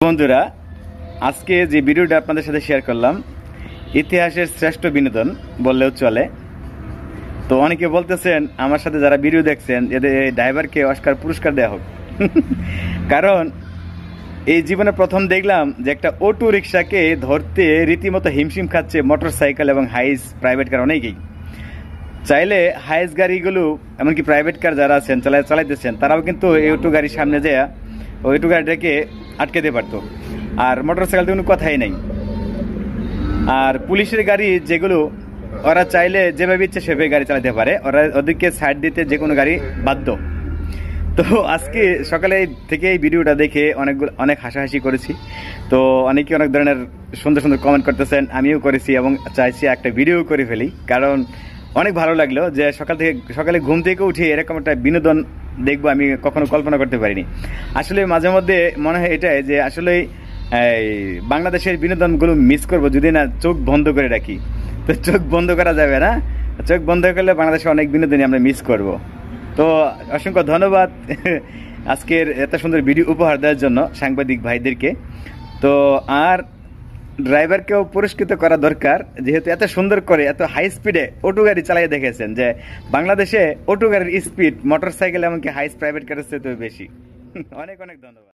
বন্ধুরা, আজকে যে ভিডিওটা আপনাদের সাথে শেয়ার করলাম, ইতিহাসের শ্রেষ্ঠ বিনোদন বললেও চলে। তো অনেকে বলতেছেন আমার সাথে যারা ভিডিও দেখছেন এদের ড্রাইভারকে অস্কার পুরস্কার দেওয়া হোক। কারণ এই জীবনে প্রথম দেখলাম যে একটা অটো রিক্সাকে ধরতে রীতিমতো হিমশিম খাচ্ছে মোটর সাইকেল এবং হাইস প্রাইভেট কার অনেকেই। চাইলে হাইস গাড়িগুলো এমনকি প্রাইভেট কার যারা আছেন চালাইতেছেন তারাও কিন্তু এই অটো গাড়ির সামনে যায় ওই অটো গাড়িটাকে আটকে দিতে পারতো, আর মোটর সাইকেল তো কোনো কথাই নেই। আর পুলিশের গাড়ি যেগুলো ওরা চাইলে যেভাবে ইচ্ছে সেভাবে গাড়ি চালাতে পারে, ওদেরকে সাইড দিতে যে কোনো গাড়ি বাধ্য। তো আজকে সকালে থেকে এই ভিডিওটা দেখে অনেক হাসাহাসি করেছি। তো অনেকে অনেক ধরনের সুন্দর সুন্দর কমেন্ট করতেছেন, আমিও করেছি এবং চাইছি একটা ভিডিও করে ফেলি। কারণ অনেক ভালো লাগলো যে সকালে ঘুম থেকে উঠে এরকম একটা বিনোদন দেখবো, আমি কখনো কল্পনা করতে পারিনি। আসলে মাঝে মধ্যে মনে হয় এটাই যে আসলে এই বাংলাদেশের বিনোদনগুলো মিস করবো যদি না চোখ বন্ধ করে রাখি। তো চোখ বন্ধ করা যাবে না, চোখ বন্ধ করলে বাংলাদেশে অনেক বিনোদনই আমরা মিস করব। তো অসংখ্য ধন্যবাদ আজকের এত সুন্দর ভিডিও উপহার দেওয়ার জন্য সাংবাদিক ভাইদেরকে। তো আর ড্রাইভারকেও পুরস্কৃত করা দরকার, যেহেতু এত সুন্দর করে এত হাই স্পিডে অটো গাড়ি চালিয়ে দেখেছেন যে বাংলাদেশে অটো গাড়ির স্পিড মোটর সাইকেল এমনকি হাইস প্রাইভেট কারের চেয়ে বেশি। অনেক অনেক ধন্যবাদ।